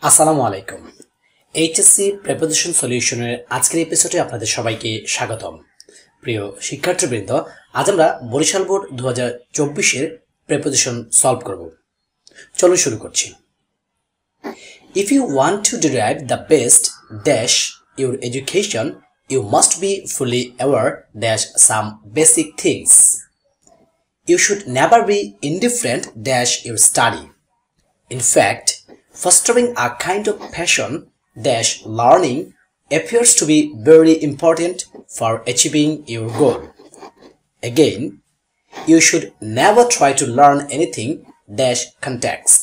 আসসালামু আলাইকুম। HSC preposition সলিউশনের আজকের এপিসোডে আপনাদের সবাইকে স্বাগতম। প্রিয় শিক্ষার্থীবৃন্দ, আজ আমরা বরিশাল বোর্ড 2024 এর প্রিপোজিশন সলভ করব। চলুন শুরু করছি। If you want to derive the best dash your education, you must be fully aware dash some basic things. You should never be indifferent dash your study. In fact, fostering a kind of passion dash learning appears to be very important for achieving your goal. Again, you should never try to learn anything dash context.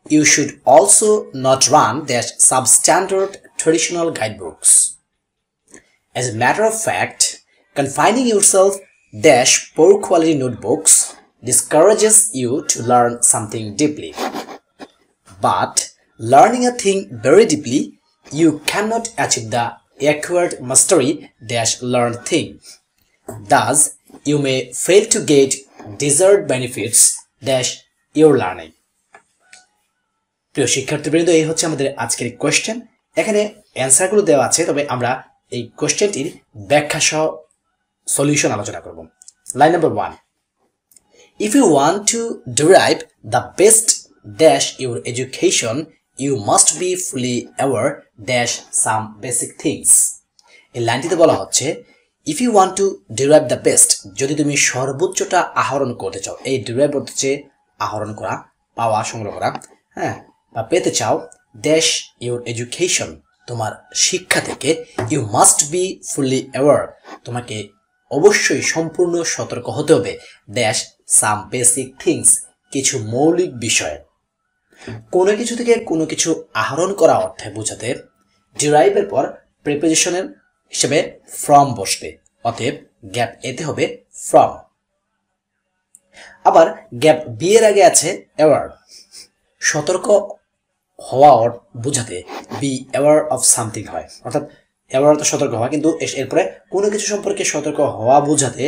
You should also not run dash substandard traditional guidebooks. As a matter of fact, confining yourself dash poor quality notebooks discourages you to learn something deeply. But learning a thing very deeply, you cannot achieve the acquired mastery dash learned thing. Thus, you may fail to get desired benefits dash your learning. প্রিয় শিক্ষার্থীবৃন্দ, এই হচ্ছে আমাদের আজকের question. এখানে অ্যান্সারগুলো দেওয়া আছে, তবে আমরা এই কোশ্চেনটির ব্যাখ্যা সহ সলিউশন আলোচনা করব। Line number 1, if you want to derive the best dash your education, you must be fully aware dash some basic things. এই লাইনটিতে বলা হচ্ছে if you want to derive the best, যদি তুমি সর্বোচ্চটা আহরণ করতে চাও, এই derive হচ্ছে আহরণ করা, পাওয়া, সংগ্রহ করা, হ্যাঁ, বা পেতে চাও, dash your education, তোমার শিক্ষা থেকে, you must be fully aware, তোমাকে অবশ্যই সম্পূর্ণ সতর্ক হতে হবে dash some basic things, কিছু মৌলিক বিষয়। কোনো কিছু থেকে কোনো কিছু আহরণ করা অর্থে বোঝাতে derive এর পর প্রিপোজিশনের হিসেবে from বসবে, অতএব গ্যাপ এতে হবে from। আবার গ্যাপ বি এর আগে আছে aware, সতর্ক হওয়া বোঝাতে বি aware of something হয়, অর্থাৎ aware তো সতর্ক হওয়া, কিন্তু এরপরে কোনো কিছু সম্পর্কে সতর্ক হওয়া বোঝাতে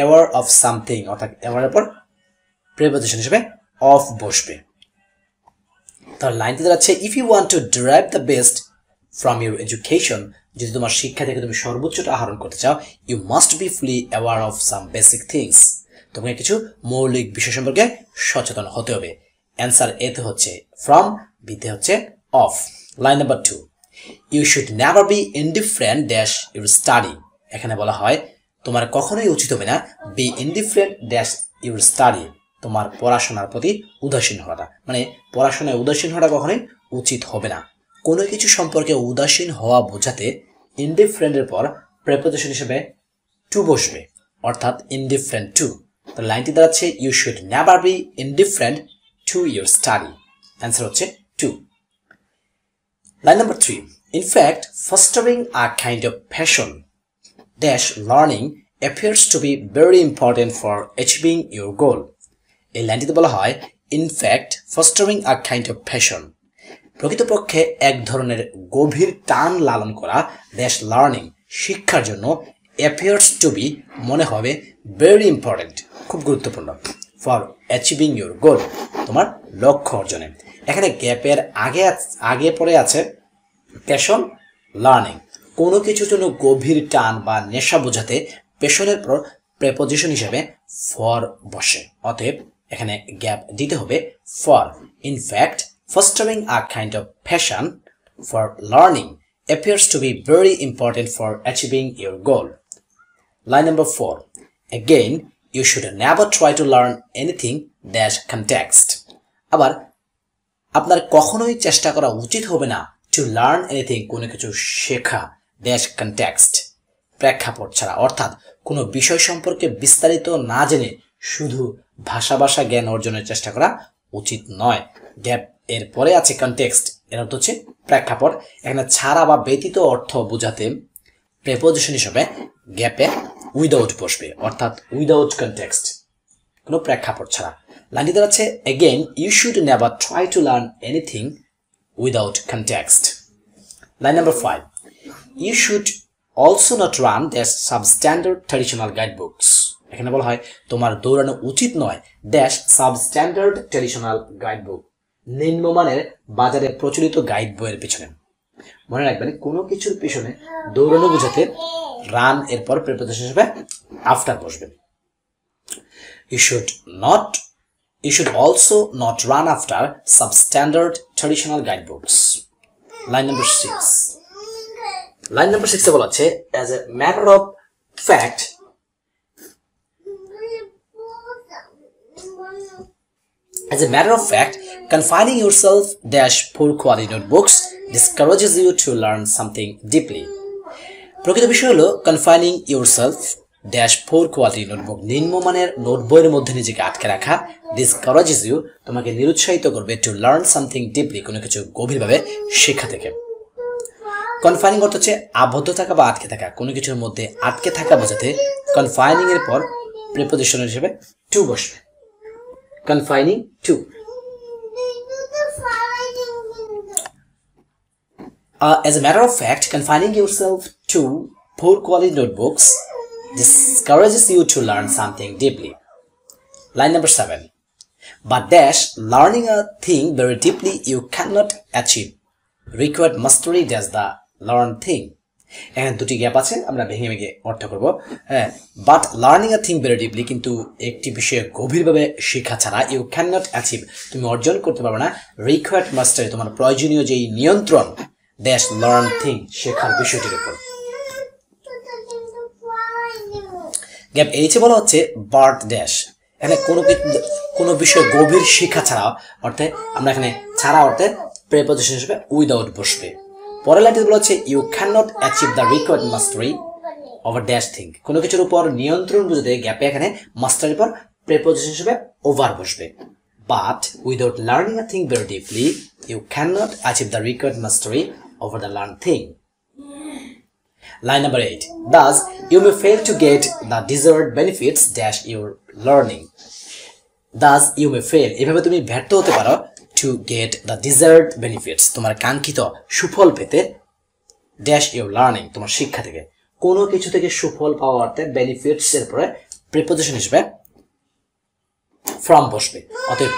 aware of something, অর্থাৎ aware এর পর প্রিপোজিশন হিসেবে of বসবে। তার লাইনটি দাঁড়াচ্ছে if you want to derive the best from your education, যদি তোমার শিক্ষা থেকে তুমি সর্বোচ্চটা আহরণ করতে চাও, you must be fully aware of some basic things, তোমাকে কিছু মৌলিক বিষয় সম্পর্কে সচেতন হতে হবে। অ্যান্সার এতে হচ্ছে from, বিতে হচ্ছে of। Line number 2, you should never be indifferent dash your study, এখানে বলা হয় তোমার কখনোই উচিত হবে না be indifferent dash your study, তোমার পড়াশোনার প্রতি উদাসীন হওয়াটা, মানে পড়াশোনায় উদাসীন হওয়াটা কখনোই উচিত হবে না। কোনো কিছু সম্পর্কে উদাসীন হওয়া বোঝাতে indifferent এর পর প্রিপোজিশন হিসেবে to বসবে, অর্থাৎ indifferent to। তো লাইনটি দাঁড়াচ্ছে you should never be indifferent to your study, answer হচ্ছে to। Line number 3, in fact, fostering a kind of passion dash learning appears to be very important for achieving your goal. এই লাইনটিতে বলা হয় in fact, fostering a kind of passion, প্রকৃতপক্ষে এক ধরনের গভীর টান লালন করা dash learning, শিক্ষার জন্য appears to be, মনে হবে, very important, খুব গুরুত্বপূর্ণ, for achieving your goal, তোমার লক্ষ্য অর্জনে। এখানে গ্যাপের আগে পরে আছে প্যাশন লার্নিং, কোনো কিছুর জন্য গভীর টান বা নেশা বোঝাতে প্যাশনের পর প্রিপোজিশন হিসেবে ফর বসে, অতএব এখানে গ্যাপ দিতে হবে for. In fact, fostering a kind of passion for learning appears to be very important for achieving your goal. Line number 4, again, you should never try to learn anything dash context, আবার আপনার কখনোই চেষ্টা করা উচিত হবে না to learn anything, কোনো কিছু শেখা dash context, প্রেক্ষাপট ছাড়া, অর্থাৎ কোনো বিষয় সম্পর্কে বিস্তারিত না জেনে শুধু ভাষা জ্ঞান অর্জনের চেষ্টা করা উচিত নয়। গ্যাপ এর পরে আছে কনটেক্সট, এর অর্থ হচ্ছে প্রেক্ষাপট, এখানে ছাড়া বা ব্যতীত অর্থ বোঝাতে প্রিপোজিশন হিসেবে গ্যাপে উইদাউট বসবে, অর্থাৎ উইদাউট কনটেক্সট, কোনো প্রেক্ষাপট ছাড়া। লাইনটি দাঁড়াচ্ছে again, you should never try to learn anything without context. Line number 5, you should also not run the substandard traditional guidebooks, এখানে বলা হয় তোমার দৌড়ানো উচিত নয় ড্যাশ সাবস্ট্যান্ডার্ড ট্র্যাডিশনাল গাইডবুক, নিম্নমানের বাজারে প্রচলিত গাইড বইয়ের পিছনে। মনে রাখবেন কোনো কিছুর পিছনে দৌড়ানো বোঝাতে রান এরপর প্রিপোজিশন হিসেবে আফটার বসবে। You should also not run after substandard traditional guidebooks. Line number 6. Line number 6 এ বলা আছে, as a matter of fact, confining yourself poor quality notebooks discourages you to learn something deeply. প্রকৃত বিষয় হলো confining yourself poor quality notebook, নিম্নমানের note বইয়ের মধ্যে নিজেকে আটকে রাখা, discourages you, তোমাকে নিরুৎসাহিত করবে to learn something deeply, কোনো কিছু গভীরভাবে শেখা থেকে। কনফাইনিং অর্থ হচ্ছে আবদ্ধ থাকা বা আটকে থাকা, কোনো কিছুর মধ্যে আটকে থাকা বোঝাতে কনফাইনিং এর পর প্রিপোজিশন হিসেবে টু বসবে। কনফাইনিং two. As a matter of fact, confining yourself to poor quality notebooks discourages you to learn something deeply. Line number 7. But learning a thing very deeply you cannot achieve. Required mastery the learn thing. এখানে দুটি gap আছে, আমরা ভেঙে ভেঙে অর্থ করব। But learning a thing very deeply, কিন্তু একটি বিষয়ে গভীরভাবে শেখা ছাড়া ইউ ক্যান নট অ্যাচিভ, তুমি অর্জন করতে পারবে না। রিকোয়ার্ড মাস্টারি, তোমার প্রয়োজনীয় যেই নিয়ন্ত্রণ লার্ন থিং, শেখার বিষয়টির উপর। গ্যাপ এইচে বলা হচ্ছে বাট এখানে কোনো বিষয় গভীর শিক্ষা ছাড়া অর্থে আমরা এখানে ছাড়া অর্থে প্রিপোজিশন হিসেবে উইদাউট বসবে। পরের লাইনটি বলা হচ্ছে you can not achieve the required mastery over thing, কোনো কিছুর উপর নিয়ন্ত্রণ বুঝতে গ্যাপে এখানে মাস্টারির পর প্রিপোজিশন হিসেবে ওভার বসবে। But without learning a thing very deeply you can not achieve the required mastery over the learn thing. Line number 8. Thus, you may fail to get the desired benefits you're learning. Thus, you may fail. এভাবে তুমি ব্যর্থ হতে পারো to get the desired benefits, তোমার কাঙ্ক্ষিত সুফল পেতে you're learning, তোমার শিক্ষা থেকে। কোনো কিছু থেকে সুফল পাওয়া অর্থে benefits এর পরে প্রিপোজিশন হিসেবে from বসবে। অতএব